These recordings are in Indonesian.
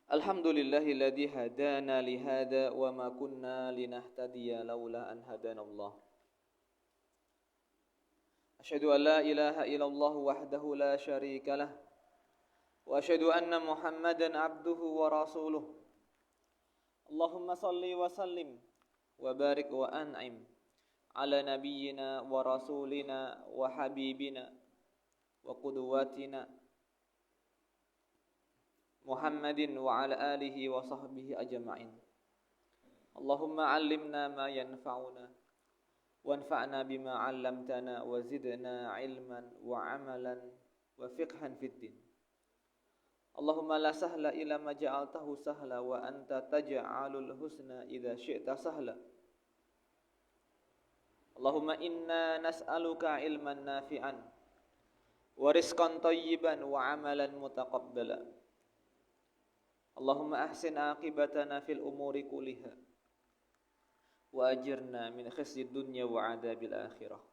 Alhamdulillahilladzi hadana li hada wa ma kunna linahtadiya laula an hadanallah. Asyhadu an la ilaha illallah wahdahu la syarika lah wa asyhadu anna Muhammadan abduhu wa rasuluh. Allahumma salli wa sallim wa barik wa an'im ala nabiyyina wa rasulina wa habibina wa qudwatina Muhammadin wa ala alihi wa sahbihi ajma'in. Allahumma 'allimna ma yanfa'una wanfa'na bima 'allamtana wa zidna 'ilman wa 'amalan wa fiqhan fid din. Allahumma la sahla illa ma ja'altahu sahla wa anta taj'alul husna idza syi'ta sahla. Allahumma inna nas'aluka 'ilman nafi'an wa rizqan thayyiban wa 'amalan mutaqabbala. Allahumma ahsin aqibatana fil umuri kulliha wa ajirna min khizyid dunya wa adzabil akhirah.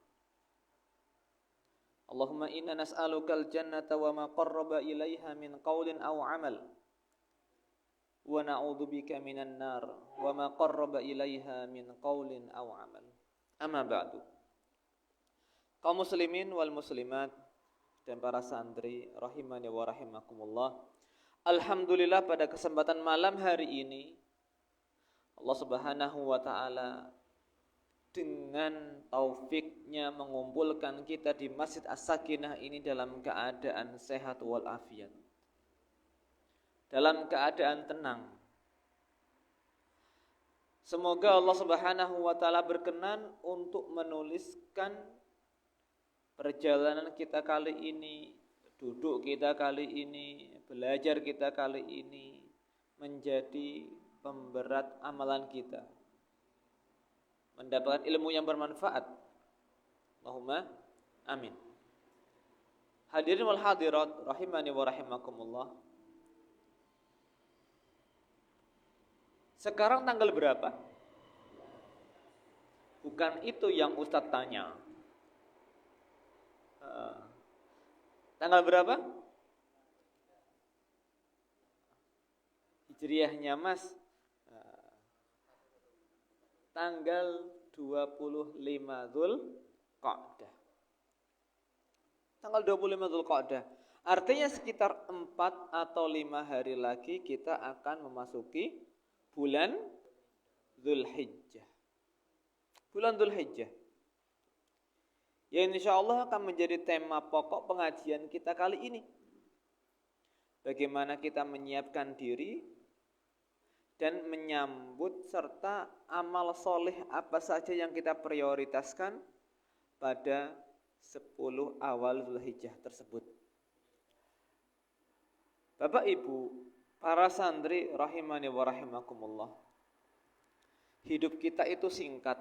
Allahumma inna nas'alukal jannata wa ma qarraba ilaiha min qaulin aw amal wa na'udzubika minan nar wa ma qarraba ilaiha min qaulin aw amal. Amma ba'du. Kaum muslimin wal muslimat dan para santri rahimani wa rahimakumullah. Alhamdulillah pada kesempatan malam hari ini Allah Subhanahu wa ta'ala dengan taufiknya mengumpulkan kita di Masjid As-Sakinah ini dalam keadaan sehat walafiat, dalam keadaan tenang. Semoga Allah Subhanahu wa ta'ala berkenan untuk menuliskan perjalanan kita kali ini, duduk kita kali ini, belajar kita kali ini menjadi pemberat amalan kita, mendapatkan ilmu yang bermanfaat. Allahumma amin. Hadirin wal hadirat rahimani wa rahimakumullah. Sekarang tanggal berapa? Bukan itu yang Ustadz tanya. Tanggal berapa? Hijriahnya Mas tanggal 25 Dzulqa'dah. Tanggal 25 Dzulqa'dah. Artinya sekitar 4 atau 5 hari lagi kita akan memasuki bulan Dzulhijjah. Bulan Dzulhijjah. Ya insyaallah akan menjadi tema pokok pengajian kita kali ini. Bagaimana kita menyiapkan diri dan menyambut serta amal soleh apa saja yang kita prioritaskan pada 10 awal Dzulhijjah tersebut. Bapak Ibu, para santri rahimani wa rahimakumullah. Hidup kita itu singkat.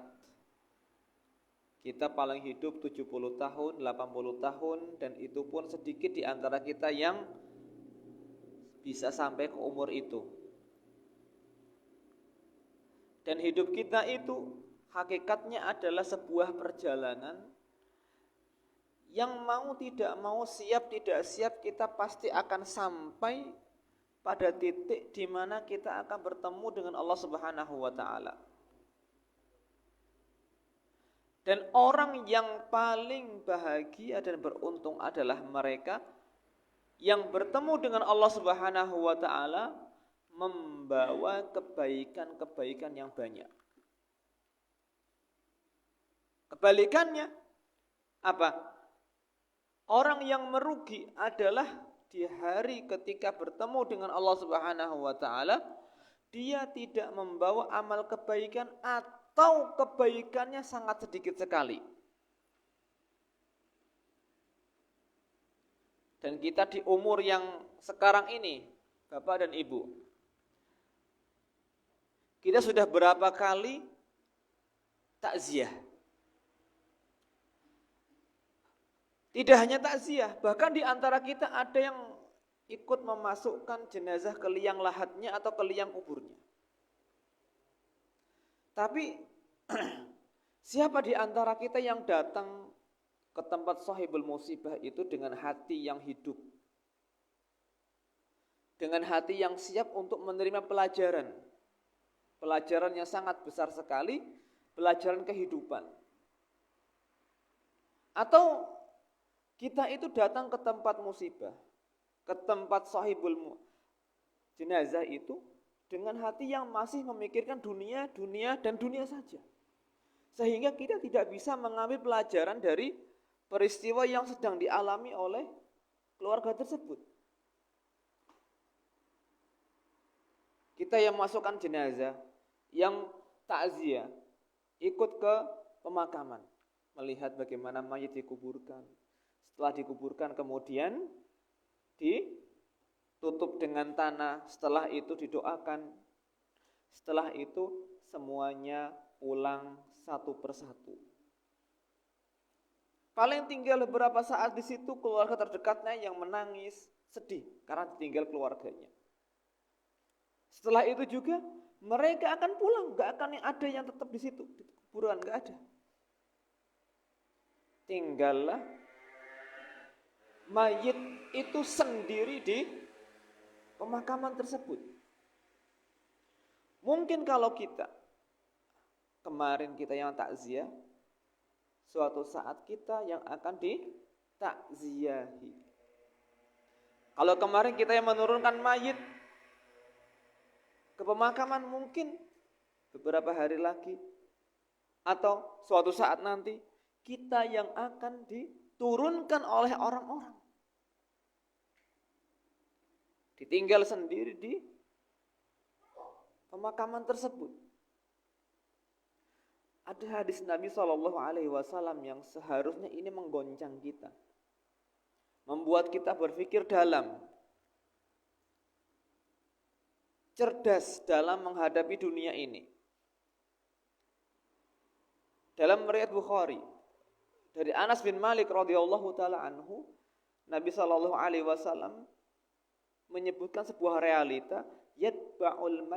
Kita paling hidup 70 tahun, 80 tahun, dan itu pun sedikit di antara kita yang bisa sampai ke umur itu. Dan hidup kita itu hakikatnya adalah sebuah perjalanan yang mau tidak mau, siap tidak siap, kita pasti akan sampai pada titik di mana kita akan bertemu dengan Allah Subhanahu wa ta'ala. Dan orang yang paling bahagia dan beruntung adalah mereka yang bertemu dengan Allah Subhanahu wa ta'ala membawa kebaikan-kebaikan yang banyak. Kebalikannya apa? Orang yang merugi adalah di hari ketika bertemu dengan Allah Subhanahu wa ta'ala, dia tidak membawa amal kebaikan atau kebaikannya sangat sedikit sekali. Dan kita di umur yang sekarang ini, Bapak dan Ibu, kita sudah berapa kali takziah? Tidak hanya takziah, bahkan di antara kita ada yang ikut memasukkan jenazah ke liang lahatnya atau ke liang kuburnya. Tapi siapa di antara kita yang datang ke tempat sahibul musibah itu dengan hati yang hidup, dengan hati yang siap untuk menerima pelajaran. Pelajaran yang sangat besar sekali, pelajaran kehidupan. Atau kita itu datang ke tempat musibah, ke tempat sahibul jenazah itu dengan hati yang masih memikirkan dunia, dan dunia saja. Sehingga kita tidak bisa mengambil pelajaran dari peristiwa yang sedang dialami oleh keluarga tersebut. Kita yang masukkan jenazah, yang takziah, ikut ke pemakaman, melihat bagaimana mayit dikuburkan. Setelah dikuburkan kemudian ditutup dengan tanah, setelah itu didoakan. Setelah itu semuanya pulang satu persatu. Paling tinggal beberapa saat di situ keluarga terdekatnya yang menangis, sedih karena ditinggal keluarganya. Setelah itu juga mereka akan pulang, nggak akan ada yang tetap di situ di kuburan, nggak ada. Tinggallah mayit itu sendiri di pemakaman tersebut. Mungkin kalau kita kemarin kita yang takziah, suatu saat kita yang akan ditakziahi. Kalau kemarin kita yang menurunkan mayit ke pemakaman, mungkin beberapa hari lagi atau suatu saat nanti kita yang akan diturunkan oleh orang-orang. Ditinggal sendiri di pemakaman tersebut. Ada hadis Nabi SAW yang seharusnya ini menggoncang kita, membuat kita berpikir dalam, cerdas dalam menghadapi dunia ini. Dalam riwayat Bukhari dari Anas bin Malik radhiyallahu taala anhu, Nabi SAW menyebutkan sebuah realita, yatba'ul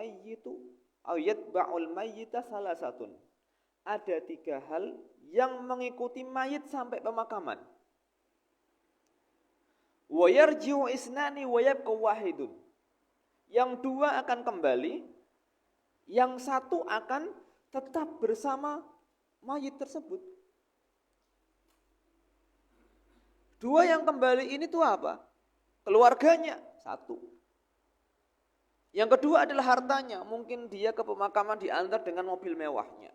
mayyita salasatun. Ada 3 hal yang mengikuti mayit sampai pemakaman. Wa yarji'u isnani wa yabqa wahidun. Yang 2 akan kembali, yang 1 akan tetap bersama mayit tersebut. 2 yang kembali ini tuh apa? Keluarganya 1. Yang kedua adalah hartanya. Mungkin dia ke pemakaman diantar dengan mobil mewahnya.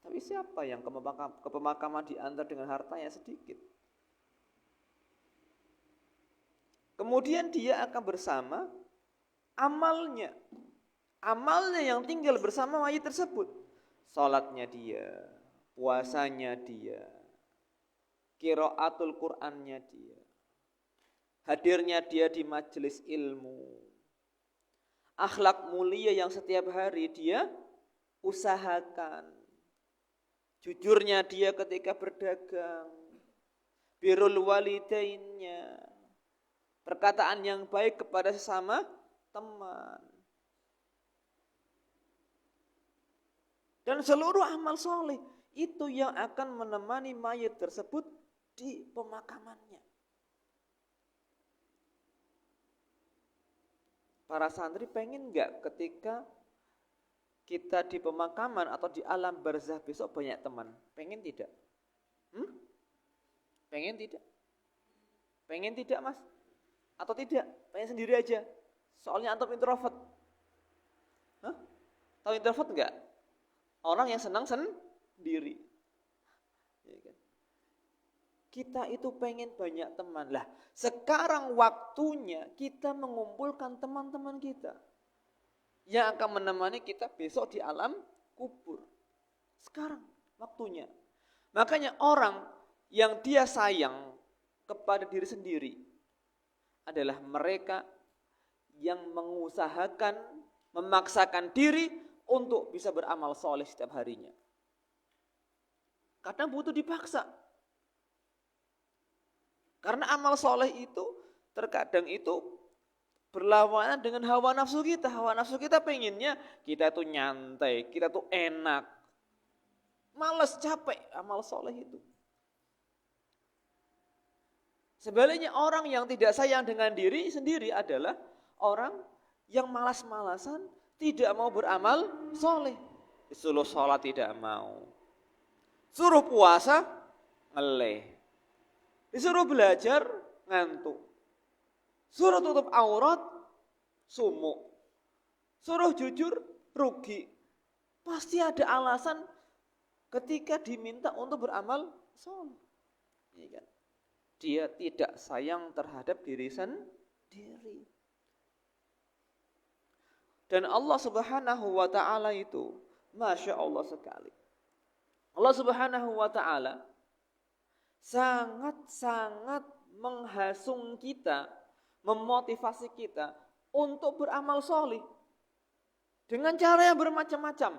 Tapi siapa yang ke pemakaman diantar dengan hartanya sedikit? Kemudian dia akan bersama amalnya. Amalnya yang tinggal bersama mayit tersebut. Salatnya dia, puasanya dia, qiraatul Qur'annya dia, hadirnya dia di majelis ilmu, akhlak mulia yang setiap hari dia usahakan, jujurnya dia ketika berdagang, birrul walidainnya, perkataan yang baik kepada sesama teman, dan seluruh amal soleh itu yang akan menemani mayit tersebut di pemakamannya. Para santri pengen nggak ketika kita di pemakaman atau di alam barzah besok banyak teman? Pengen tidak? Pengen tidak? Pengen tidak, Mas? Atau tidak? Pengen sendiri aja? Soalnya antum introvert. Tahu introvert enggak? Orang yang senang sendiri. Ya kan? Kita itu pengen banyak teman. Lah, sekarang waktunya kita mengumpulkan teman-teman kita yang akan menemani kita besok di alam kubur. Sekarang waktunya. Makanya orang yang dia sayang kepada diri sendiri adalah mereka yang mengusahakan, memaksakan diri untuk bisa beramal soleh setiap harinya. Kadang butuh dipaksa. Karena amal soleh itu terkadang itu berlawanan dengan hawa nafsu kita. Hawa nafsu kita pengennya kita tuh nyantai, kita tuh enak. Males, capek amal soleh itu. Sebaliknya orang yang tidak sayang dengan diri sendiri adalah orang yang malas-malasan, tidak mau beramal soleh. Disuruh sholat tidak mau, suruh puasa ngeleh, disuruh belajar ngantuk, suruh tutup aurat sumuk, suruh jujur rugi. Pasti ada alasan ketika diminta untuk beramal soleh. Iya kan? Dia tidak sayang terhadap diri sendiri. Dan Allah Subhanahu wa ta'ala itu Masya Allah sekali. Allah Subhanahu wa ta'ala sangat-sangat menghasung kita, memotivasi kita untuk beramal soleh dengan cara yang bermacam-macam.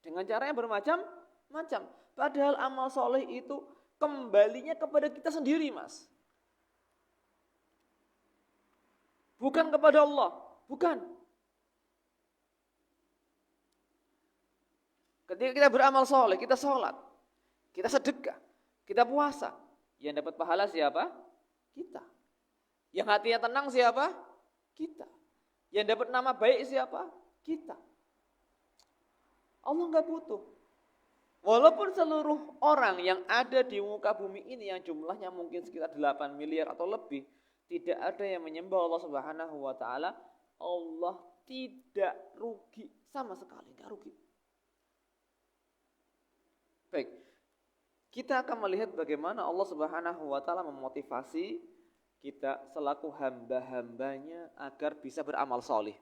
Dengan cara yang bermacam-macam. Padahal amal soleh itu kembalinya kepada kita sendiri, Mas. Bukan kepada Allah, bukan. Ketika kita beramal soleh, kita sholat, kita sedekah, kita puasa, yang dapat pahala siapa? Kita. Yang hatinya tenang siapa? Kita. Yang dapat nama baik siapa? Kita. Allah enggak butuh. Walaupun seluruh orang yang ada di muka bumi ini yang jumlahnya mungkin sekitar 8 miliar atau lebih, tidak ada yang menyembah Allah Subhanahu wa ta'ala, Allah tidak rugi sama sekali, enggak rugi. Baik, kita akan melihat bagaimana Allah Subhanahu wa ta'ala memotivasi kita selaku hamba-hambanya agar bisa beramal soleh.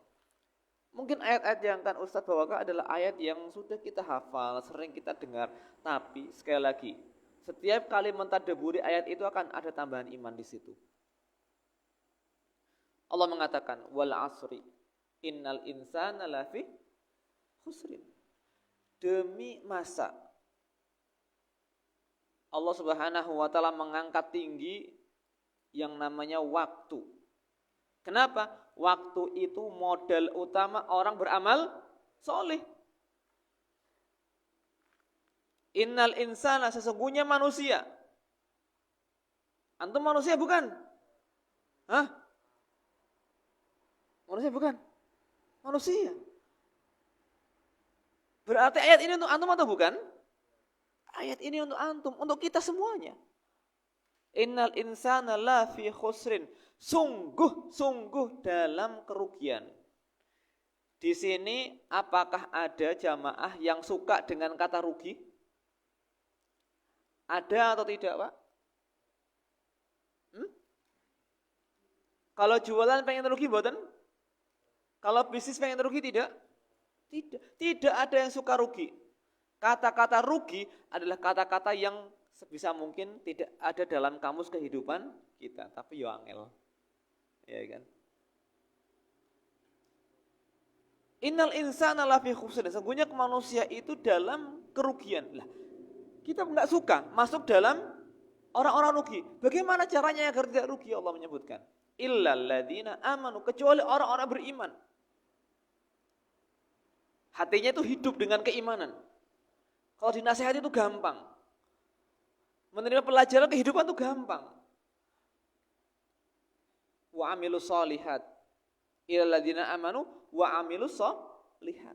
Mungkin ayat-ayat yang akan Ustadz bawakan adalah ayat yang sudah kita hafal, sering kita dengar. Tapi sekali lagi, setiap kali mentadaburi ayat itu akan ada tambahan iman di situ. Allah mengatakan, wal asri, innal insana lafi khusrin. Demi masa, Allah Subhanahu wa ta'ala mengangkat tinggi yang namanya waktu. Kenapa? Waktu itu modal utama orang beramal soleh. Innal insana, sesungguhnya manusia. Antum manusia bukan? Hah? Manusia bukan? Manusia. Berarti ayat ini untuk antum atau bukan? Ayat ini untuk antum, untuk kita semuanya. Innal insana lafi khusrin. Sungguh dalam kerugian. Di sini apakah ada jamaah yang suka dengan kata rugi? Ada atau tidak, Pak? Kalau jualan pengen rugi mboten? Kalau bisnis pengen rugi tidak? Tidak ada yang suka rugi. Kata-kata rugi adalah kata-kata yang sebisa mungkin tidak ada dalam kamus kehidupan kita, tapi yo angel. Ya kan? Innal insana lafi khusr. Sesungguhnya manusia itu dalam kerugian. Lah, kita enggak suka masuk dalam orang-orang rugi. Bagaimana caranya agar tidak rugi? Allah menyebutkan, illal ladzina amanu, kecuali orang-orang beriman. Hatinya itu hidup dengan keimanan. Kalau dinasihati itu gampang. Menerima pelajaran kehidupan itu gampang. Wa amilus solihat ilal ladzina amanu wa amilus solihat.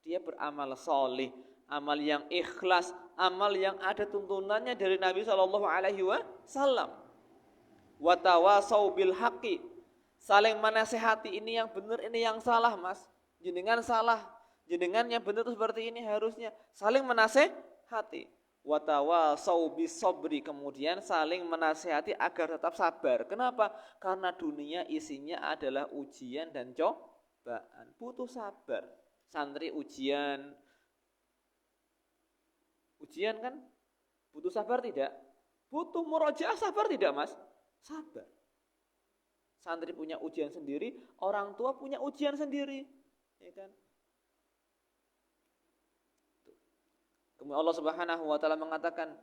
Dia beramal solih, amal yang ikhlas, amal yang ada tuntunannya dari Nabi SAW. Wa tawasau bil haqqi, saling menasehati, ini yang benar, ini yang salah, Mas. Jenengan salah, jenengan yang benar itu seperti ini harusnya. Saling menasehati. Watawasau bisobri, kemudian saling menasihati agar tetap sabar. Kenapa? Karena dunia isinya adalah ujian dan cobaan. Butuh sabar. Santri ujian kan? Butuh sabar tidak? Butuh murojaah, sabar tidak, Mas? Sabar. Santri punya ujian sendiri, orang tua punya ujian sendiri, ya kan? Kemudian Allah Subhanahu wa ta'ala mengatakan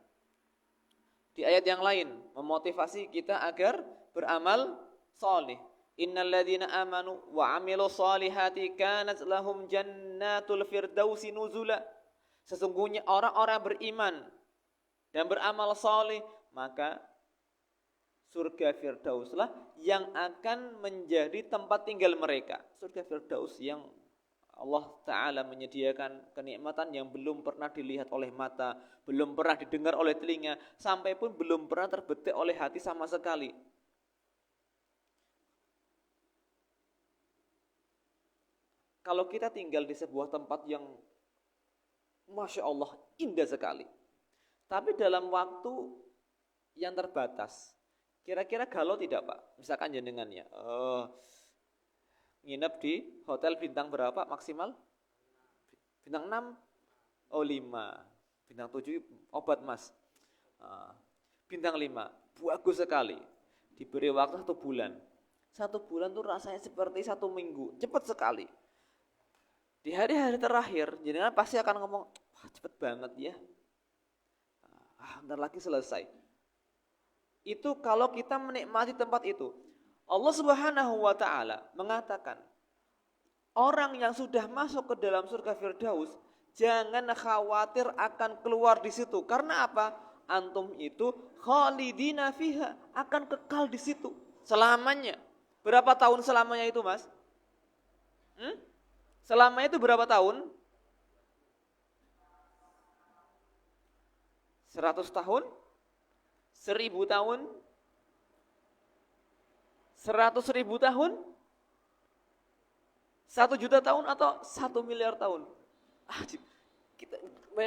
di ayat yang lain, memotivasi kita agar beramal salih. Innal ladzina amanu wa 'amilus solihati kanat lahum jannatul firdausi nuzula. Sesungguhnya orang-orang beriman dan beramal saleh, maka Surga Firdauslah yang akan menjadi tempat tinggal mereka. Surga Firdaus yang Allah Ta'ala menyediakan kenikmatan yang belum pernah dilihat oleh mata, belum pernah didengar oleh telinga, sampai pun belum pernah terbetik oleh hati sama sekali. Kalau kita tinggal di sebuah tempat yang Masya Allah indah sekali, tapi dalam waktu yang terbatas, kira-kira galau tidak Pak? Misalkan jenengannya nginep di hotel bintang berapa maksimal? Bintang 6? Oh 5. Bintang 7 obat Mas. Bintang 5, bagus sekali. Diberi waktu 1 bulan. 1 bulan tuh rasanya seperti 1 minggu, cepat sekali. Di hari-hari terakhir, jenengan pasti akan ngomong, wah cepet banget ya. Bentar lagi selesai. Itu kalau kita menikmati tempat itu. Allah Subhanahu wa Ta'ala mengatakan, orang yang sudah masuk ke dalam surga Firdaus, jangan khawatir akan keluar di situ. Karena apa? Antum itu khalidina fiha, akan kekal di situ selamanya. Berapa tahun selamanya itu, Mas? Selamanya itu berapa tahun? 100 tahun? 1000 tahun? 100.000 tahun? 1 juta tahun atau 1 miliar tahun? Kita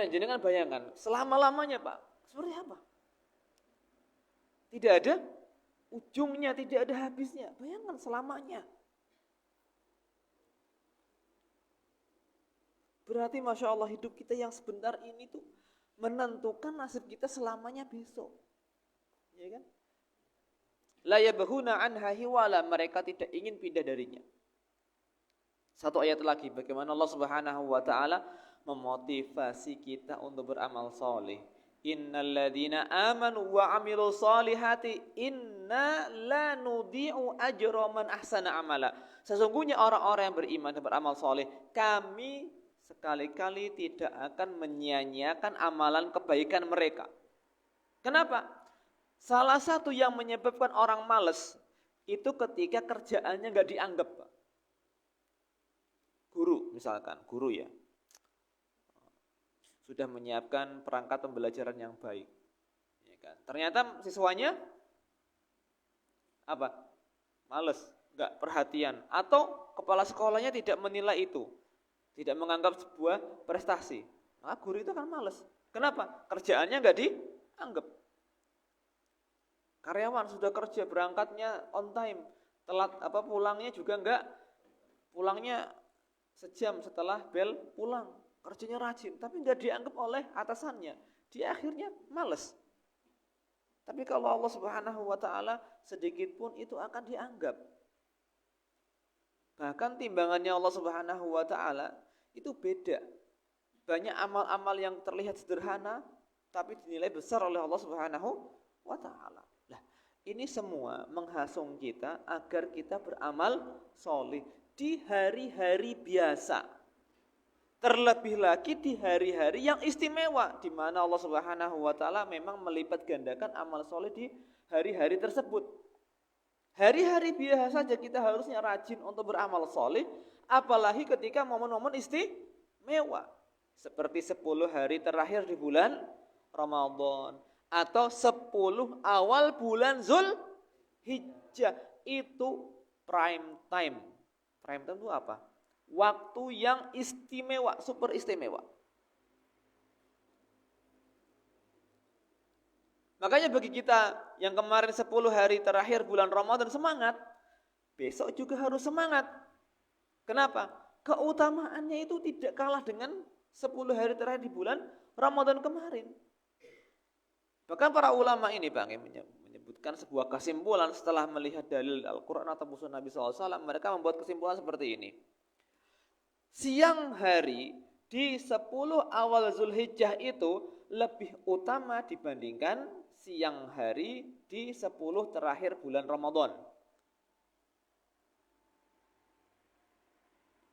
jangan bayangkan selama-lamanya Pak. Seperti apa? Tidak ada ujungnya, tidak ada habisnya. Bayangkan selamanya. Berarti Masya Allah hidup kita yang sebentar ini tuh menentukan nasib kita selamanya besok. Ya kan? La yabghuna anha hiwala, mereka tidak ingin pindah darinya. Satu ayat lagi, bagaimana Allah Subhanahu wa Ta'ala memotivasi kita untuk beramal soleh. Innal ladzina amanu wa amilu solihati inna la nudi'u ajra man ahsana amala. Sesungguhnya orang-orang yang beriman dan beramal soleh, kami sekali-kali tidak akan menyia-nyiakan amalan kebaikan mereka. Kenapa? Salah satu yang menyebabkan orang malas itu ketika kerjaannya nggak dianggap. Guru misalkan, guru ya, sudah menyiapkan perangkat pembelajaran yang baik, ya kan? Ternyata siswanya apa? Malas, nggak perhatian, atau kepala sekolahnya tidak menilai itu, tidak menganggap sebuah prestasi. Maka guru itu kan malas. Kenapa? Kerjaannya nggak dianggap. Karyawan sudah kerja, berangkatnya on time, telat pulangnya juga enggak, pulangnya sejam setelah bel pulang, kerjanya rajin, tapi enggak dianggap oleh atasannya, dia akhirnya malas. Tapi kalau Allah Subhanahu wa Ta'ala sedikit pun itu akan dianggap. Bahkan timbangannya Allah Subhanahu wa Ta'ala itu beda. Banyak amal-amal yang terlihat sederhana tapi dinilai besar oleh Allah Subhanahu wa Ta'ala. Ini semua menghasung kita agar kita beramal soleh di hari-hari biasa. Terlebih lagi di hari-hari yang istimewa, di mana Allah Subhanahu wa Ta'ala memang melipat gandakan amal soleh di hari-hari tersebut. Hari-hari biasa saja kita harusnya rajin untuk beramal soleh, apalagi ketika momen-momen istimewa. Seperti 10 hari terakhir di bulan Ramadan, atau 10 awal bulan Zulhijjah, itu prime time. Prime time itu apa? Waktu yang istimewa, super istimewa. Makanya bagi kita yang kemarin 10 hari terakhir bulan Ramadan semangat, besok juga harus semangat. Kenapa? Keutamaannya itu tidak kalah dengan 10 hari terakhir di bulan Ramadan kemarin. Bahkan para ulama ini menyebutkan sebuah kesimpulan setelah melihat dalil Al-Quran atau Sunnah Nabi SAW. Mereka membuat kesimpulan seperti ini. Siang hari di 10 awal Zulhijjah itu lebih utama dibandingkan siang hari di 10 terakhir bulan Ramadan.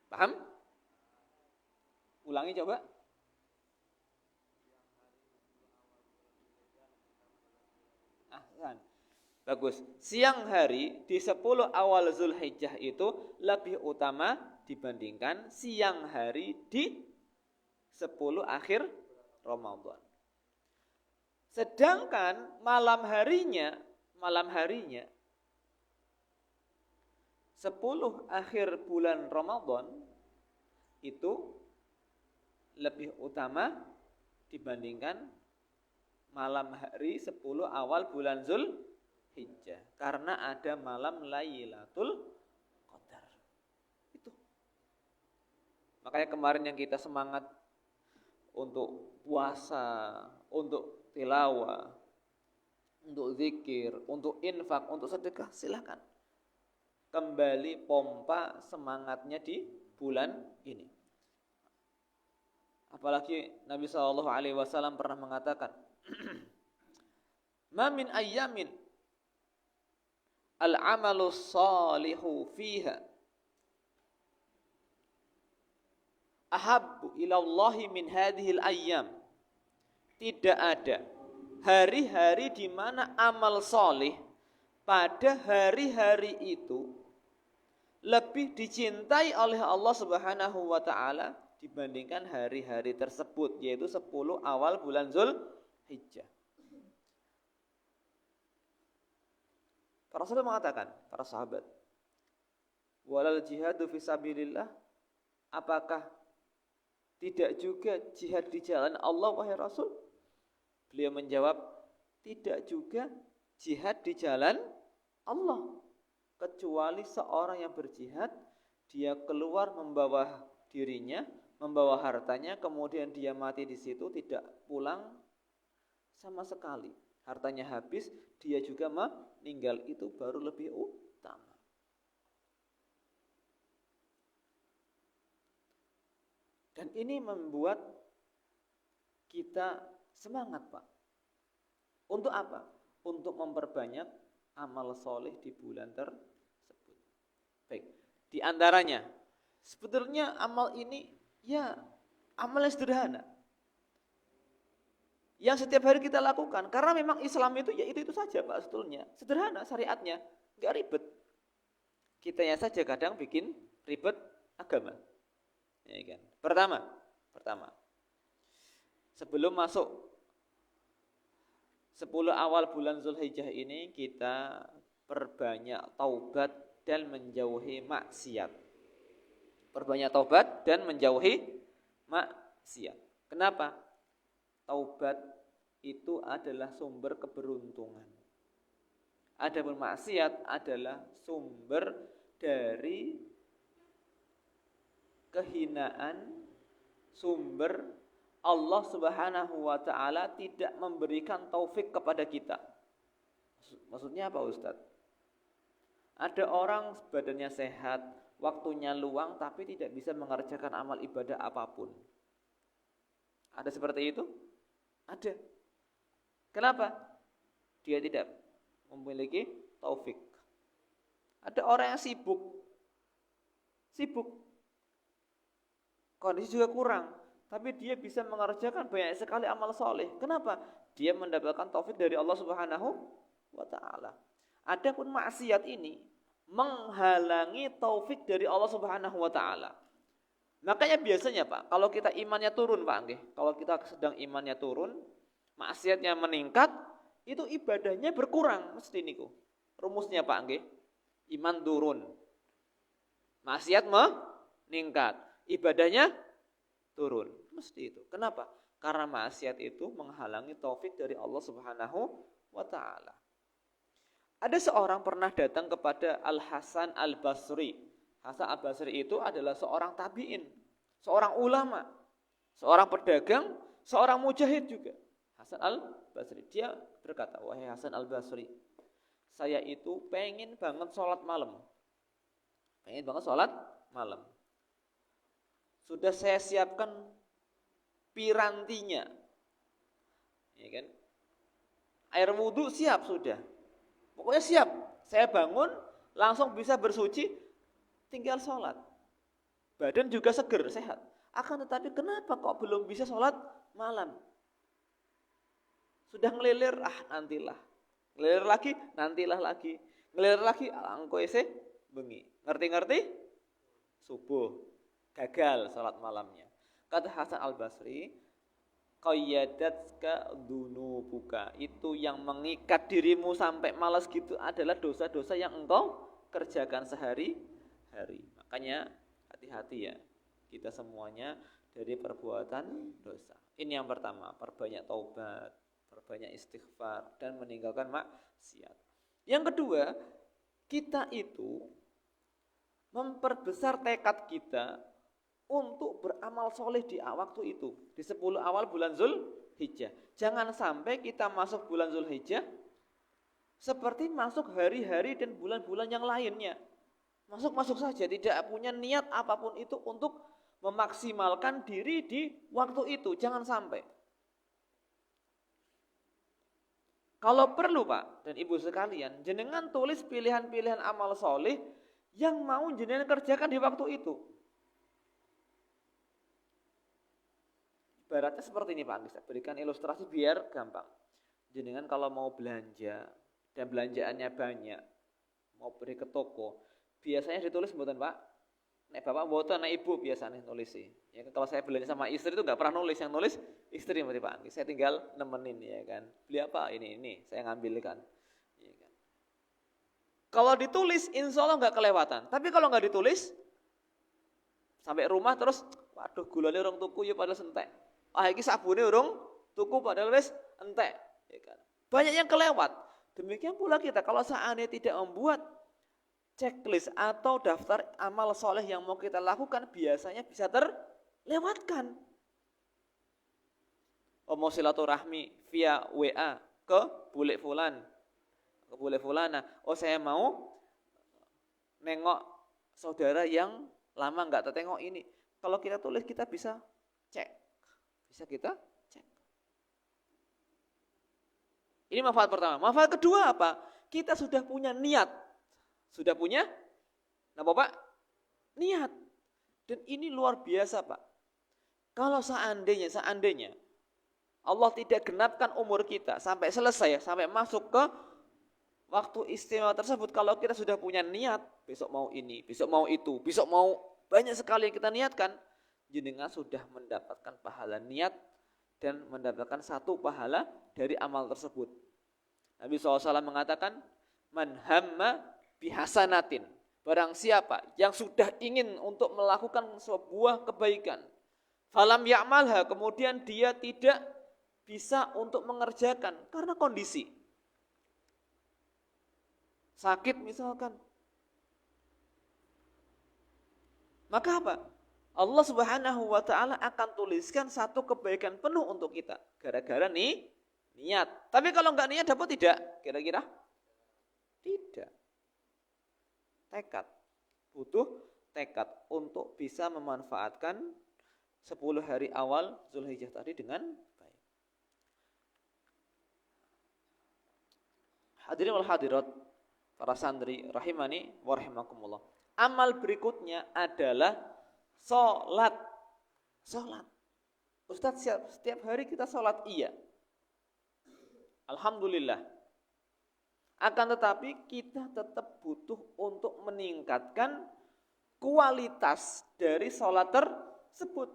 Paham? Ulangi coba. Bagus. Siang hari di 10 awal Zulhijjah itu lebih utama dibandingkan siang hari di 10 akhir Ramadan. Sedangkan malam harinya 10 akhir bulan Ramadan itu lebih utama dibandingkan malam hari 10 awal bulan Zulhijjah. Karena ada malam Lailatul Qadar. Itu. Makanya kemarin yang kita semangat untuk puasa, untuk tilawah, untuk zikir, untuk infak, untuk sedekah, silakan. Kembali pompa semangatnya di bulan ini. Apalagi Nabi SAW pernah mengatakan, "Ma min ayyamin al-amalu salihu fiha ahabbu ilallahi min hadhil ayyam." Tidak ada hari-hari di mana amal soleh pada hari-hari itu lebih dicintai oleh Allah Subhanahu wa taala dibandingkan hari-hari tersebut, yaitu 10 awal bulan Zulhijjah. Para sahabat mengatakan, para sahabat, walal jihadu fisabilillah, apakah tidak juga jihad di jalan Allah wahai Rasul? Beliau menjawab, tidak juga jihad di jalan Allah, kecuali seorang yang berjihad, dia keluar membawa dirinya, membawa hartanya, kemudian dia mati di situ, tidak pulang sama sekali. Hartanya habis, dia juga meninggal, itu baru lebih utama. Dan ini membuat kita semangat, Pak. Untuk apa? Untuk memperbanyak amal soleh di bulan tersebut. Baik, di antaranya sebetulnya amal ini ya amal yang sederhana, yang setiap hari kita lakukan, karena memang Islam itu ya itu saja, Pak, sebetulnya sederhana syariatnya, nggak ribet. Kitanya saja kadang bikin ribet agama, ya kan? Pertama, sebelum masuk 10 awal bulan Zulhijjah ini, kita perbanyak taubat dan menjauhi maksiat. Perbanyak taubat dan menjauhi maksiat. Kenapa? Taubat itu adalah sumber keberuntungan. Adapun maksiat adalah sumber dari kehinaan, sumber Allah Subhanahu wa taala tidak memberikan taufik kepada kita. Maksudnya apa, Ustaz? Ada orang badannya sehat, waktunya luang, tapi tidak bisa mengerjakan amal ibadah apapun. Ada seperti itu? Ada. Kenapa? Dia tidak memiliki taufik. Ada orang yang sibuk, kondisi juga kurang, tapi dia bisa mengerjakan banyak sekali amal soleh. Kenapa? Dia mendapatkan taufik dari Allah Subhanahu wa ta'ala. Adapun maksiat ini menghalangi taufik dari Allah Subhanahu wa ta'ala. Makanya biasanya, Pak, kalau kita imannya turun, Pak, nggih. Kalau kita sedang imannya turun, maksiatnya meningkat, itu ibadahnya berkurang mesti niku. Rumusnya, Pak, nggih. Iman turun, maksiat meningkat, ibadahnya turun, mesti itu. Kenapa? Karena maksiat itu menghalangi taufik dari Allah Subhanahu wa ta'ala. Ada seorang pernah datang kepada Al-Hasan Al-Basri. Hasan Al-Basri itu adalah seorang tabi'in, seorang ulama, seorang pedagang, seorang mujahid juga. Hasan Al-Basri, dia berkata, wahai Hasan Al-Basri, saya itu pengen banget sholat malam. Sudah saya siapkan pirantinya, ya kan? Air wudhu siap sudah, pokoknya siap. Saya bangun langsung bisa bersuci, tinggal sholat. Badan juga seger, sehat. Akan tetapi kenapa kok belum bisa sholat malam? Sudah ngelilir, nantilah. Ngelilir lagi, nantilah lagi. Ngelilir lagi, engko isih bengi. Ngerti-ngerti? Subuh. Gagal salat malamnya. Kata Hasan Al-Basri, qayyadatka dunubuka. Itu yang mengikat dirimu sampai malas gitu adalah dosa-dosa yang engkau kerjakan sehari-hari. Makanya hati-hati ya. Kita semuanya dari perbuatan dosa. Ini yang pertama, perbanyak taubat, perbanyak istighfar dan meninggalkan maksiat. Yang kedua, kita itu memperbesar tekad kita untuk beramal soleh di waktu itu, di 10 awal bulan Zulhijjah. Jangan sampai kita masuk bulan Zulhijjah seperti masuk hari-hari dan bulan-bulan yang lainnya. Masuk-masuk saja, tidak punya niat apapun itu untuk memaksimalkan diri di waktu itu. Jangan sampai. Kalau perlu Pak dan Ibu sekalian, jenengan tulis pilihan-pilihan amal soleh yang mau jenengan kerjakan di waktu itu. Ibaratnya seperti ini Pak, bisa berikan ilustrasi biar gampang. Jenengan kalau mau belanja dan belanjaannya banyak, mau pergi ke toko, biasanya ditulis mboten Pak? Nek bapak mboten, nek ibu biasanya nulis sih. Ya, kalau saya belanja sama istri itu nggak pernah nulis, yang nulis istri berarti Pak. Saya tinggal nemenin ya kan. Beli apa? Ini, saya ngambil kan. Ya, kan? Kalau ditulis, insya Allah nggak kelewatan. Tapi kalau nggak ditulis, sampai rumah terus, waduh gulanya orang tuku ya padahal sentek. Iki sabune urung tuku padahal wis entek, ya kan. Banyak yang kelewat. Demikian pula kita kalau seandainya tidak membuat checklist atau daftar amal soleh yang mau kita lakukan, biasanya bisa terlewatkan. Mau silaturahmi via WA ke bule fulan, ke bule fulana. Saya mau nengok saudara yang lama nggak tertengok ini. Kalau kita tulis kita bisa cek. Bisa kita cek. Ini manfaat pertama. Manfaat kedua apa? Kita sudah punya niat. Sudah punya apa Pak? Niat. Dan ini luar biasa Pak. Kalau seandainya Allah tidak genapkan umur kita sampai selesai, sampai masuk ke waktu istimewa tersebut, kalau kita sudah punya niat, besok mau ini, besok mau itu, besok mau banyak sekali yang kita niatkan, jenengan sudah mendapatkan pahala niat dan mendapatkan satu pahala dari amal tersebut. Nabi SAW mengatakan, man hamma bihasanatin, barang siapa yang sudah ingin untuk melakukan sebuah kebaikan, falam ya'malha, kemudian dia tidak bisa untuk mengerjakan karena kondisi sakit misalkan, maka apa? Allah Subhanahu wa ta'ala akan tuliskan satu kebaikan penuh untuk kita gara-gara nih niat. Tapi kalau enggak niat dapat tidak? Kira-kira tidak. Tekad. Butuh tekad untuk bisa memanfaatkan 10 hari awal Zulhijjah tadi dengan baik. Hadirin wal hadirat, para santri rahimani wa rahimakumullah. Amal berikutnya adalah sholat. Ustaz, setiap hari kita sholat, iya. Alhamdulillah. Akan tetapi kita tetap butuh untuk meningkatkan kualitas dari sholat tersebut.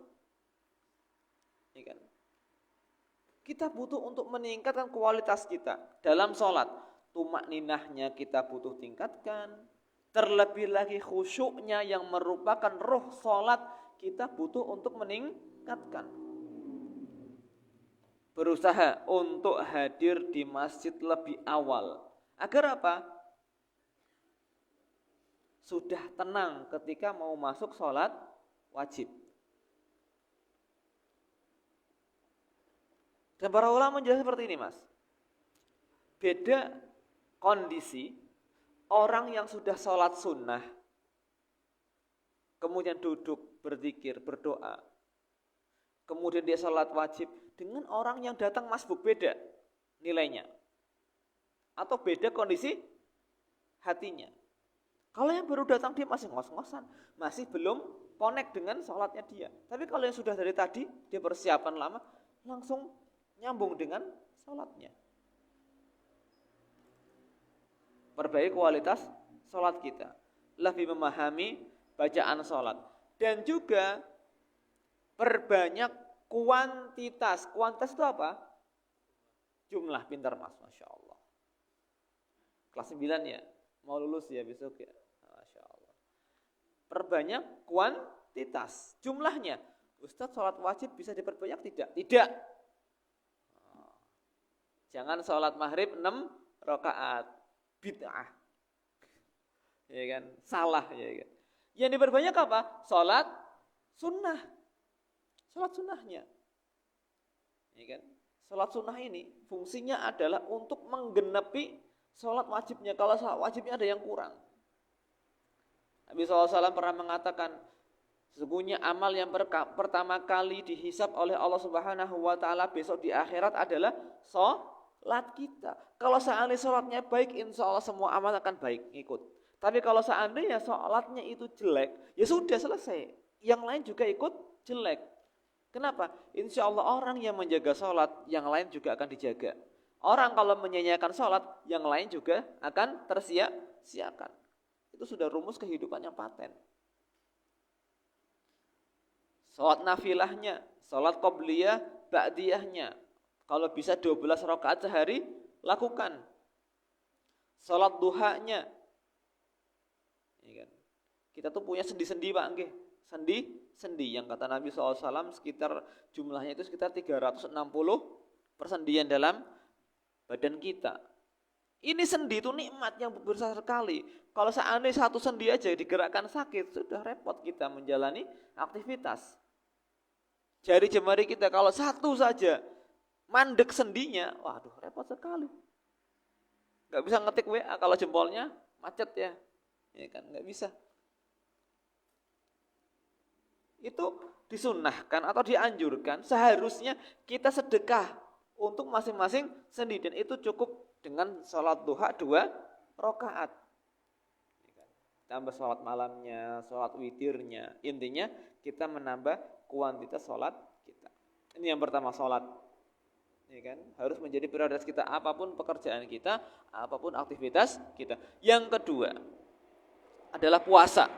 Kita butuh untuk meningkatkan kualitas kita dalam sholat. Tumakninahnya kita butuh tingkatkan. Terlebih lagi khusyuknya yang merupakan ruh sholat kita butuh untuk meningkatkan. Berusaha untuk hadir di masjid lebih awal. Agar apa? Sudah tenang ketika mau masuk sholat wajib. Dan para ulama menjelaskan seperti ini Mas. Beda kondisi orang yang sudah sholat sunnah, kemudian duduk, berzikir, berdoa, kemudian dia sholat wajib, dengan orang yang datang masbuk, beda nilainya. Atau beda kondisi hatinya. Kalau yang baru datang dia masih ngos-ngosan, masih belum connect dengan sholatnya dia. Tapi kalau yang sudah dari tadi, dia persiapan lama, langsung nyambung dengan sholatnya. Perbaiki kualitas sholat kita. Lebih memahami bacaan sholat. Dan juga perbanyak kuantitas. Kuantitas itu apa? Jumlah. Pintar mas, Masya Allah. Kelas 9 ya? Mau lulus ya besok ya? Masya Allah. Perbanyak kuantitas. Jumlahnya. Ustadz, sholat wajib bisa diperbanyak tidak? Tidak. Jangan sholat maghrib 6 rakaat. Bid'ah. Ya kan? Salah ya kan? Yang diperbanyak apa? Sholat sunnah. Sholat sunnahnya. Ya kan? Sholat sunnah ini fungsinya adalah untuk menggenapi sholat wajibnya. Kalau sholat wajibnya ada yang kurang. Nabi SAW pernah mengatakan, sesungguhnya amal yang pertama kali dihisab oleh Allah Subhanahu wa taala besok di akhirat adalah sholat kita. Kalau seandainya sholatnya baik, insya Allah semua amal akan baik, ikut. Tapi kalau seandainya sholatnya itu jelek, ya sudah selesai. Yang lain juga ikut jelek. Kenapa? Insya Allah orang yang menjaga sholat, yang lain juga akan dijaga. Orang kalau menyanyiakan sholat, yang lain juga akan tersia-siakan. Itu sudah rumus kehidupan yang paten. Sholat nafilahnya, sholat qobliyah, ba'diyahnya. Kalau bisa 12 rakaat sehari, lakukan. Sholat duhanya. Kita tuh punya sendi-sendi Pak, nggih. Sendi yang kata Nabi SAW sekitar jumlahnya itu sekitar 360 persendian dalam badan kita. Ini sendi itu nikmat yang besar sekali. Kalau seandainya satu sendi aja digerakkan sakit, sudah repot kita menjalani aktivitas. Jari jemari kita kalau satu saja mandek sendinya, waduh repot sekali. Gak bisa ngetik WA kalau jempolnya macet ya kan gak bisa. Itu disunnahkan atau dianjurkan seharusnya kita sedekah untuk masing-masing sendi, dan itu cukup dengan sholat duha 2 rakaat. Tambah sholat malamnya, sholat witirnya. Intinya kita menambah kuantitas sholat kita. Ini yang pertama, sholat. Ya kan? Harus menjadi prioritas kita apapun pekerjaan kita, apapun aktivitas kita. Yang kedua adalah puasa.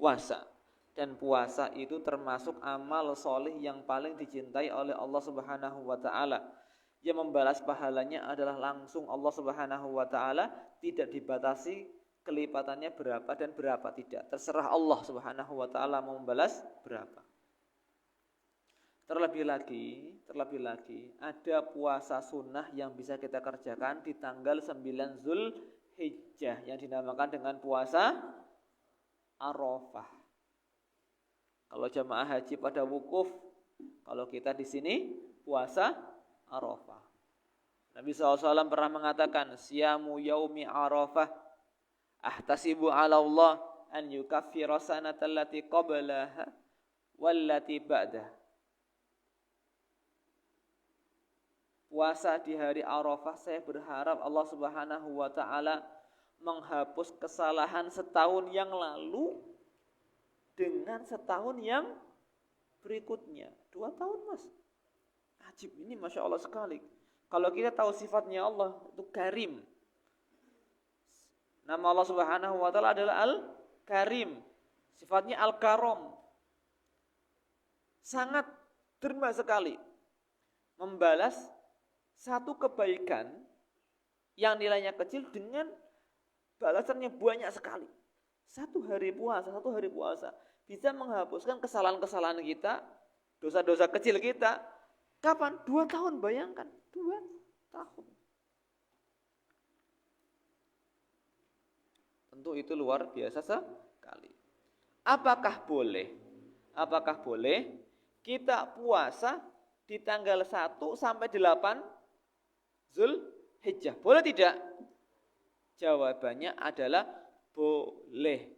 Puasa. Dan puasa itu termasuk amal solih yang paling dicintai oleh Allah Subhanahu wa taala. Yang membalas pahalanya adalah langsung Allah Subhanahu wa taala, tidak dibatasi kelipatannya berapa dan berapa, tidak. Terserah Allah Subhanahu wa taala mau membalas berapa. Terlebih lagi ada puasa sunnah yang bisa kita kerjakan di tanggal 9 Zulhijjah yang dinamakan dengan puasa Arafah. Kalau jamaah haji pada wukuf, kalau kita di sini puasa Arafah. Nabi SAW pernah mengatakan, siyamu yaumi Arafah ahtasibu ala Allah an yukaffira sanatal lati qablaha wallati ba'dah. Puasa di hari Arafah, saya berharap Allah Subhanahu wa taala menghapus kesalahan setahun yang lalu dengan setahun yang berikutnya. 2 tahun mas. Ajib, ini Masya Allah sekali. Kalau kita tahu sifatnya Allah itu Karim. Nama Allah Subhanahu wa taala adalah Al-Karim. Sifatnya Al-Karom. Sangat derma sekali membalas satu kebaikan yang nilainya kecil dengan balasannya banyak sekali. Satu hari puasa bisa menghapuskan kesalahan-kesalahan kita, dosa-dosa kecil kita. Kapan? 2 tahun, bayangkan. 2 tahun. Tentu itu luar biasa sekali. Apakah boleh kita puasa di tanggal 1 sampai 8 Zulhijjah? Boleh tidak? Jawabannya adalah boleh.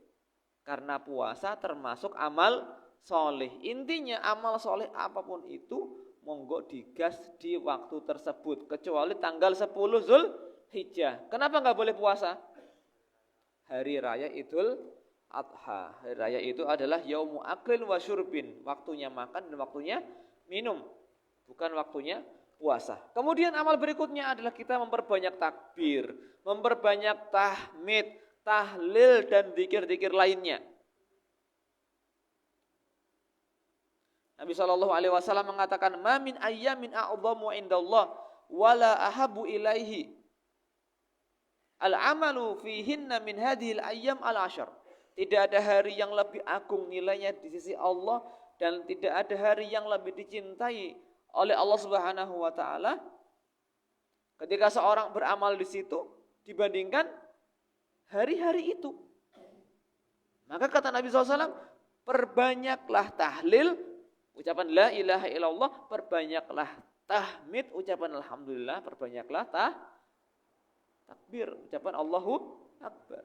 Karena puasa termasuk amal soleh. Intinya amal soleh apapun itu monggo digas di waktu tersebut. Kecuali tanggal 10 Zulhijjah. Kenapa gak boleh puasa? Hari raya Idul Adha. Hari raya itu adalah yaumu aklin wa syurbin. Waktunya makan dan waktunya minum. Bukan waktunya puasa. Kemudian amal berikutnya adalah kita memperbanyak takbir, memperbanyak tahmid, tahlil dan zikir-zikir lainnya. Nabi SAW mengatakan, "Ma min ayyamin a'dhamu indallah wala ahabu ilaihi al-amalu fihinna min hadhil ayyam al-ashar." Tidak ada hari yang lebih agung nilainya di sisi Allah dan tidak ada hari yang lebih dicintai oleh Allah Subhanahu wa taala ketika seorang beramal di situ dibandingkan hari-hari itu. Maka kata Nabi SAW, perbanyaklah tahlil, ucapan la ilaha illallah, perbanyaklah tahmid, ucapan alhamdulillah, perbanyaklah takbir, ucapan Allahu Akbar.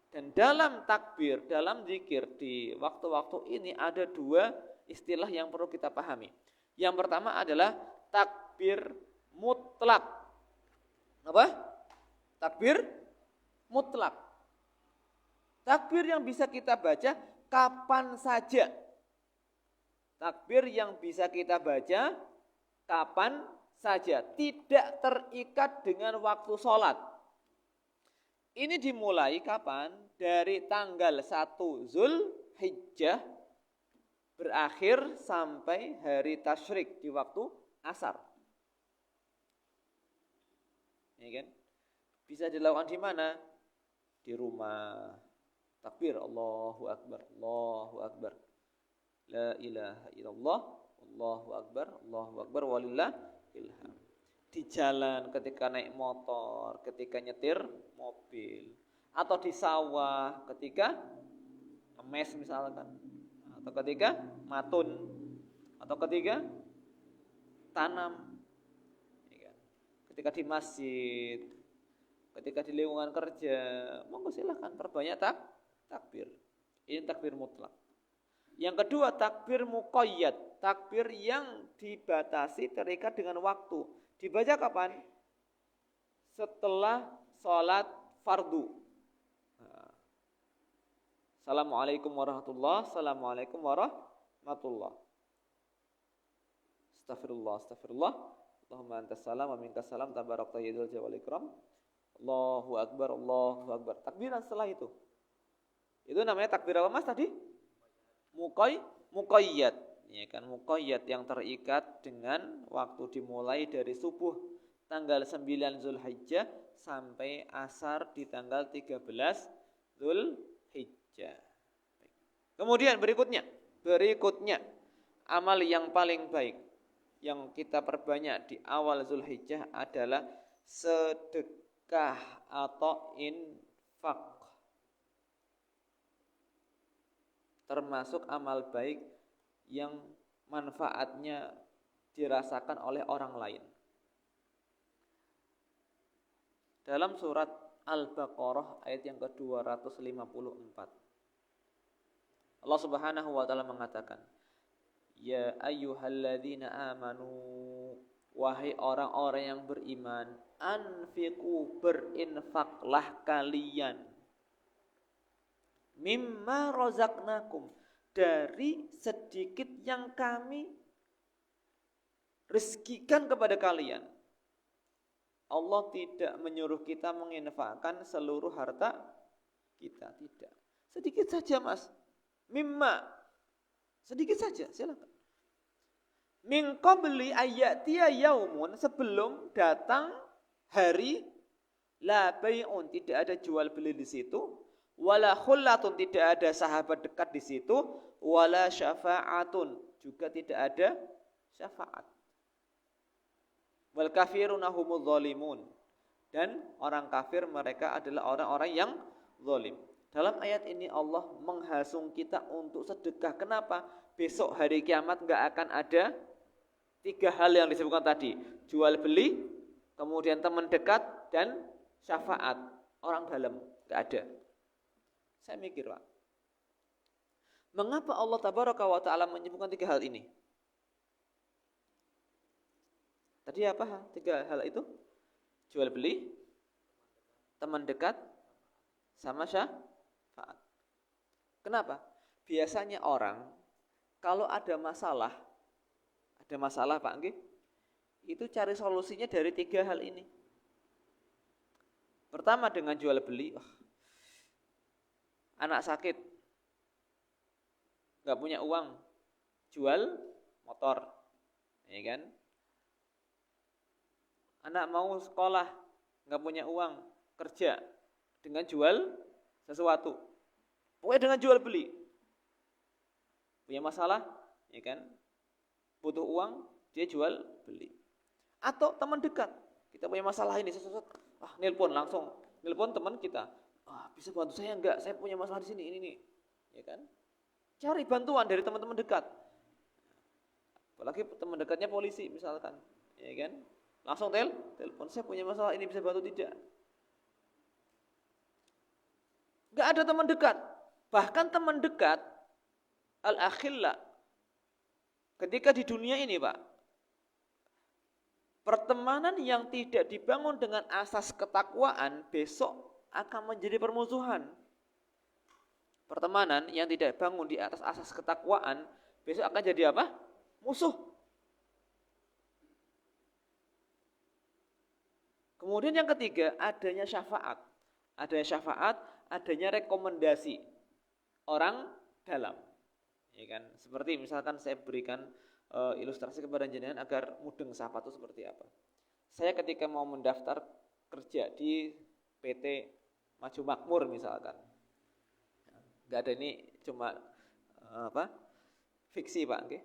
Dan dalam takbir, dalam zikir di waktu-waktu ini ada dua istilah yang perlu kita pahami. Yang pertama adalah takbir mutlak. Apa? Takbir mutlak. Takbir yang bisa kita baca kapan saja. Takbir yang bisa kita baca kapan saja, tidak terikat dengan waktu sholat. Ini dimulai kapan? Dari tanggal 1 Zulhijjah berakhir sampai hari tasyrik di waktu asar. Ya kan? Bisa dilakukan di mana? Di rumah. Takbir Allahu Akbar, Allahu Akbar. La ilaha illallah, Allahu Akbar, walillahil hamd. Di jalan, ketika naik motor, ketika nyetir mobil, atau di sawah ketika ngemes misalkan, atau ketika matun, atau ketika tanam, ketika di masjid, ketika di lingkungan kerja, monggo silahkan perbanyak takbir. Ini takbir mutlak. Yang kedua, takbir muqayyad, takbir yang dibatasi, terikat dengan waktu. Dibaca kapan? Setelah sholat fardu. Assalamualaikum warahmatullah, assalamualaikum warahmatullah. Astagfirullah, astagfirullah. Allahumma antas salam wa minkas salam, tabarakta ya dzal jalali wal ikram. Allahu Akbar, Allahu Akbar. Takbiran setelah itu. Itu namanya takbir apa Mas tadi? Muqayyad. Ya kan, muqayyad yang terikat dengan waktu dimulai dari subuh tanggal 9 Zulhijjah sampai asar di tanggal 13 Zulhijjah. Kemudian berikutnya amal yang paling baik yang kita perbanyak di awal Zulhijjah adalah sedekah atau infak. Termasuk amal baik yang manfaatnya dirasakan oleh orang lain. Dalam surat Al-Baqarah ayat yang ke-254, Allah Subhanahu wa taala mengatakan, "Ya ayyuhalladzina amanu, wahai orang-orang yang beriman, anfiqu, berinfaklah kalian, mimma razaqnakum, dari sedikit yang kami rezekikan kepada kalian." Allah tidak menyuruh kita menginfakkan seluruh harta kita, tidak. Sedikit saja Mas. Mimma, sedikit saja, silakan. Min qabli ayyatiya yaumun, sebelum datang hari la bai'un, tidak ada jual beli di situ, wala khullatun, tidak ada sahabat dekat di situ, wala syafa'atun, juga tidak ada syafaat. Wal kafiruna humudz zalimun, dan orang kafir mereka adalah orang-orang yang zalim. Dalam ayat ini Allah menghasung kita untuk sedekah. Kenapa? Besok hari kiamat enggak akan ada tiga hal yang disebutkan tadi. Jual beli, kemudian teman dekat, dan syafaat orang dalam. Enggak ada. Saya mikir Pak, mengapa Allah Tabaraka wa Ta'ala menyebutkan tiga hal ini? Tadi apa tiga hal itu? Jual beli, teman dekat, sama syafaat. Kenapa? Biasanya orang kalau ada masalah Pak Nggih, itu cari solusinya dari 3 hal ini. Pertama dengan jual beli. Anak sakit, nggak punya uang, jual motor, ya kan? Anak mau sekolah, nggak punya uang, kerja dengan jual sesuatu. Pokoknya dengan jual beli. Punya masalah, ya kan? Butuh uang, dia jual beli. Atau teman dekat, kita punya masalah ini, nelpon langsung, nelpon teman kita. Bisa bantu saya enggak? Saya punya masalah di sini, ini nih. Ya kan? Cari bantuan dari teman-teman dekat. Apalagi teman dekatnya polisi misalkan, ya kan? Langsung telepon, saya punya masalah ini, bisa bantu tidak? Enggak ada teman dekat. Bahkan teman dekat al-akhilla ketika di dunia ini, Pak, pertemanan yang tidak dibangun dengan asas ketakwaan besok akan menjadi permusuhan. Pertemanan yang tidak bangun di atas asas ketakwaan besok akan jadi apa? Musuh. Kemudian yang ketiga, adanya syafaat. Adanya syafaat, adanya rekomendasi orang dalam. Ya kan? Seperti misalkan saya berikan ilustrasi kepada jenengan agar mudeng syafaat itu seperti apa. Saya ketika mau mendaftar kerja di PT Maju Makmur misalkan, nggak ada, ini cuma fiksi Pak, okay?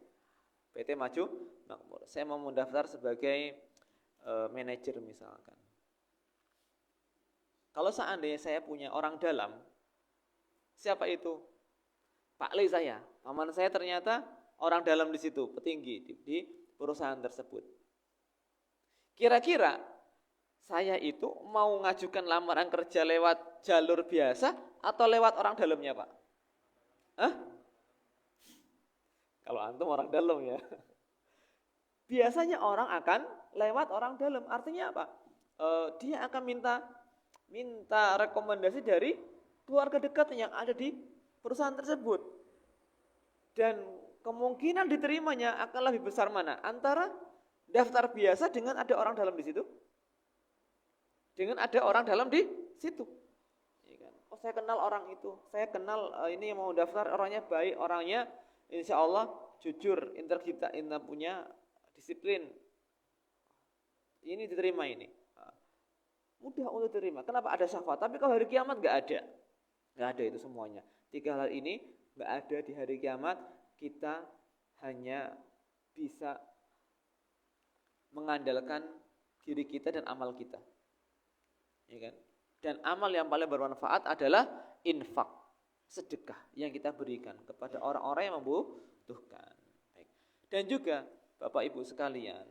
PT Maju Makmur. Saya mau mendaftar sebagai manajer misalkan. Kalau seandainya saya punya orang dalam, siapa itu? Pak Le saya, paman saya ternyata orang dalam di situ, petinggi di perusahaan tersebut. Kira-kira saya itu mau ngajukan lamaran kerja lewat jalur biasa atau lewat orang dalamnya, Pak? Kalau antum orang dalam ya. Biasanya orang akan lewat orang dalam. Artinya apa? Dia akan minta rekomendasi dari keluarga dekat yang ada di perusahaan tersebut. Dan kemungkinan diterimanya akan lebih besar mana? Antara daftar biasa dengan ada orang dalam di situ. Dengan ada orang dalam di situ. Oh, saya kenal orang itu. Saya kenal ini yang mau daftar orangnya baik, orangnya insya Allah jujur, integritas, punya disiplin. Ini diterima ini. Mudah untuk diterima. Kenapa? Ada syafaat. Tapi kalau hari kiamat nggak ada. Nggak ada itu semuanya. 3 hal ini nggak ada di hari kiamat. Kita hanya bisa mengandalkan diri kita dan amal kita. Ya kan? Dan amal yang paling bermanfaat adalah infak, sedekah yang kita berikan kepada orang-orang yang membutuhkan. Baik. Dan juga Bapak Ibu sekalian,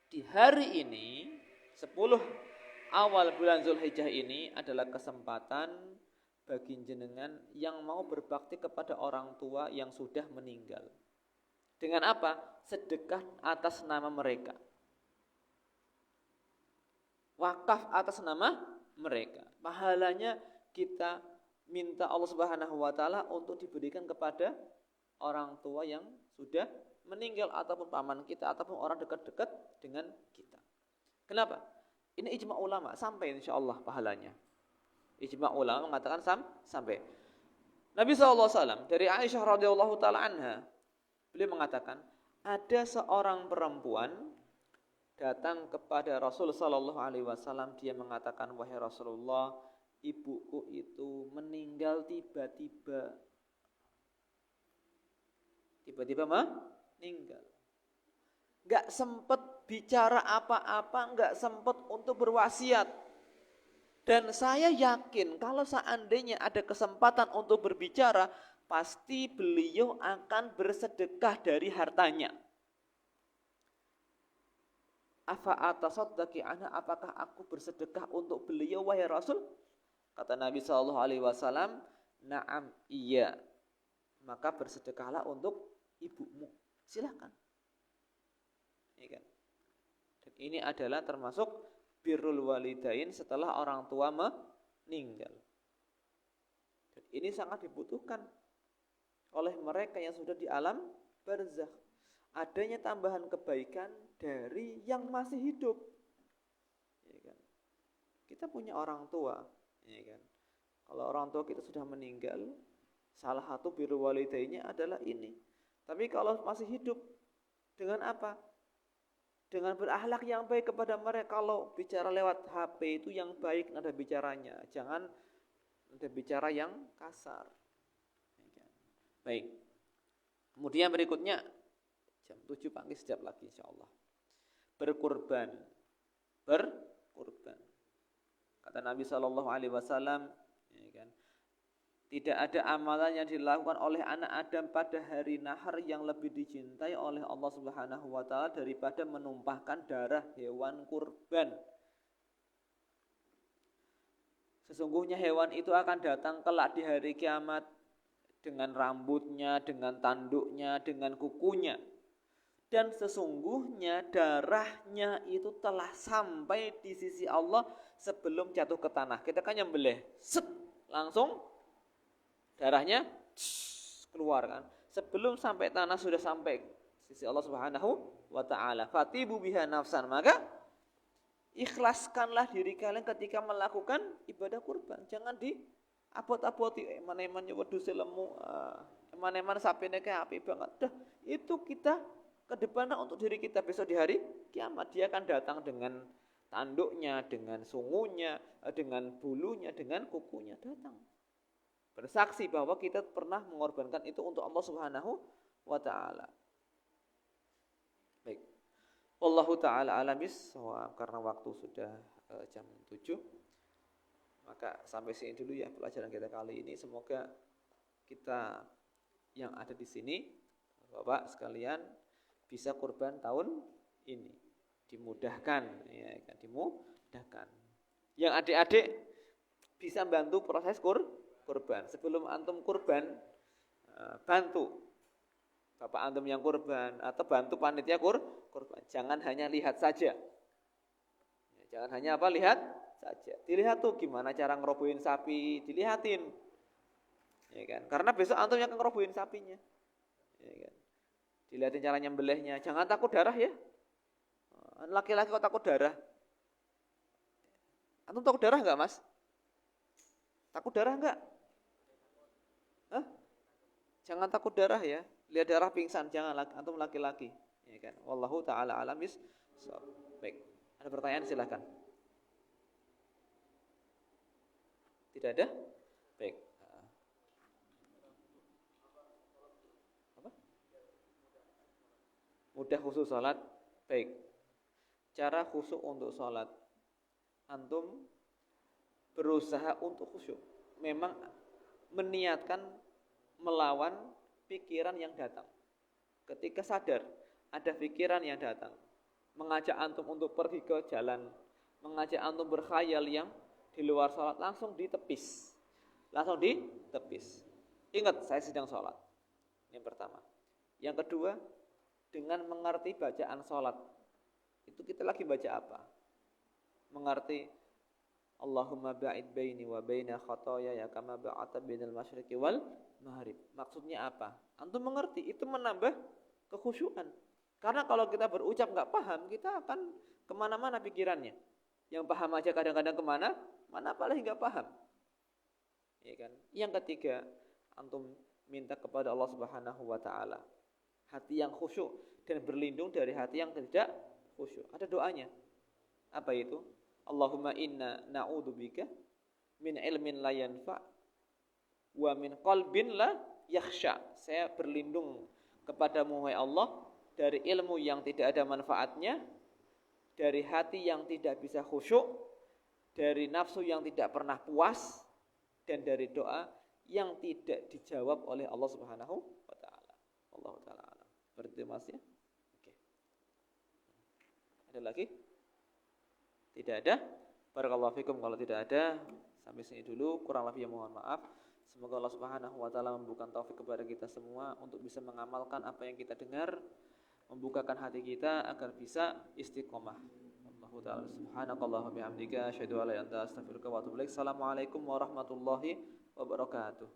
di hari ini 10 awal bulan Zulhijjah ini adalah kesempatan bagi jenengan yang mau berbakti kepada orang tua yang sudah meninggal. Dengan apa? Sedekah atas nama mereka. Wakaf atas nama mereka. Pahalanya kita minta Allah Subhanahu wa taala untuk diberikan kepada orang tua yang sudah meninggal ataupun paman kita ataupun orang dekat-dekat dengan kita. Kenapa? Ini ijma ulama, sampai insyaallah pahalanya. Ijma ulama mengatakan sampai. Nabi SAW dari Aisyah radhiyallahu taala anha, beliau mengatakan ada seorang perempuan datang kepada Rasul sallallahu alaihi wasallam, dia mengatakan, wahai Rasulullah, ibuku itu meninggal tiba-tiba. Tiba-tiba meninggal. Enggak sempat bicara apa-apa, enggak sempat untuk berwasiat. Dan saya yakin kalau seandainya ada kesempatan untuk berbicara, pasti beliau akan bersedekah dari hartanya. Afa'atasaddaqi anha, apakah aku bersedekah untuk beliau wahai Rasul? Kata Nabi SAW, na'am, iya. Maka bersedekahlah untuk ibumu. Silakan. Ya kan? Dan ini adalah termasuk birrul walidain setelah orang tua meninggal. Dan ini sangat dibutuhkan oleh mereka yang sudah di alam barzakh. adanya tambahan kebaikan dari yang masih hidup. Ya kan? Kita punya orang tua, ya kan? Kalau orang tua kita sudah meninggal, salah satu birrul walidaynya adalah ini. Tapi kalau masih hidup, dengan apa? Dengan berakhlak yang baik kepada mereka. Kalau bicara lewat HP itu yang baik ada bicaranya, jangan ada bicara yang kasar. Baik. Kemudian berikutnya jam 7 pagi sejak lagi insyaallah. Berkurban. Kata Nabi SAW, ya kan, tidak ada amalan yang dilakukan oleh anak Adam pada hari nahar yang lebih dicintai oleh Allah Subhanahu wa taala daripada menumpahkan darah hewan kurban. Sesungguhnya hewan itu akan datang kelak di hari kiamat dengan rambutnya, dengan tanduknya, dengan kukunya. Dan sesungguhnya darahnya itu telah sampai di sisi Allah sebelum jatuh ke tanah. Kita kan nyembelih, langsung darahnya keluar kan. Sebelum sampai tanah sudah sampai sisi Allah Subhanahu wa taala. Fatibu biha nafsan, maka ikhlaskanlah diri kalian ketika melakukan ibadah kurban. Jangan diabot-aboti, eman-eman wedhus lemu, eman-eman sapine kayak api banget. Dah, itu kita ke depannya untuk diri kita besok di hari kiamat. Dia akan datang dengan tanduknya, dengan sungunya, dengan bulunya, dengan kukunya datang. Bersaksi bahwa kita pernah mengorbankan itu untuk Allah Subhanahu wa taala. Baik. Wallahu taala alam bissawab, karena waktu sudah jam 7. Maka sampai sini dulu ya pelajaran kita kali ini. Semoga kita yang ada di sini, Bapak sekalian, bisa kurban tahun ini, dimudahkan, ya kan, dimudahkan. Yang adik-adik bisa bantu proses kurban. Sebelum antum kurban, bantu bapak antum yang kurban atau bantu panitia kurban. Jangan hanya lihat saja. Jangan hanya apa, lihat saja. Dilihat tuh gimana cara ngerobohin sapi, dilihatin, ya kan? Karena besok antum yang ngerobohin sapinya, ya kan? Dilihatin cara nyembelihnya. Jangan takut darah ya. Laki-laki kok takut darah? Antum takut darah enggak, Mas? Takut darah enggak? Hah? Jangan takut darah ya. Lihat darah pingsan, jangan, antum laki-laki, ya kan? Wallahu taala alam bissawab. Baik. Ada pertanyaan silakan. Tidak ada? Baik. Mudah khusus salat. Baik. Cara khusyuk untuk salat. Antum berusaha untuk khusyuk. Memang meniatkan melawan pikiran yang datang. Ketika sadar ada pikiran yang datang, mengajak antum untuk pergi ke jalan, mengajak antum berkhayal yang di luar salat, langsung ditepis. Langsung ditepis. Ingat, saya sedang salat. Yang pertama. Yang kedua, dengan mengerti bacaan sholat. Itu kita lagi baca apa? Mengerti Allahumma ba'id baini wa baina khotoyaya kama ba'ata bainal masyriqi wal maghrib. Maksudnya apa? Antum mengerti, itu menambah kekhusyukan. Karena kalau kita berucap nggak paham, kita akan kemana-mana pikirannya. Yang paham aja kadang-kadang kemana, mana apalagi nggak paham. Ya kan? Yang ketiga, antum minta kepada Allah Subhanahu wa taala hati yang khusyuk dan berlindung dari hati yang tidak khusyuk. Ada doanya. Apa itu? Allahumma inna na'udzubika min ilmin la yanfa' wa min qalbin la yakhsha. Saya berlindung kepadamu, wahai Allah, dari ilmu yang tidak ada manfaatnya, dari hati yang tidak bisa khusyuk, dari nafsu yang tidak pernah puas, dan dari doa yang tidak dijawab oleh Allah Subhanahu wa taala. Allah taala. Berarti Mas ya? Oke. Ada lagi? Tidak ada? Barakallahu fikum. Kalau tidak ada, sampai sini dulu. Kurang lebih mohon maaf. Semoga Allah Subhanahu wa taala membukakan taufik kepada kita semua untuk bisa mengamalkan apa yang kita dengar, membukakan hati kita agar bisa istiqomah. Allahu taala subhanakallahumma bihamdika asyhadu an la ilaha illa anta astaghfiruka wa atubu ilaik. Assalamualaikum warahmatullahi wabarakatuh.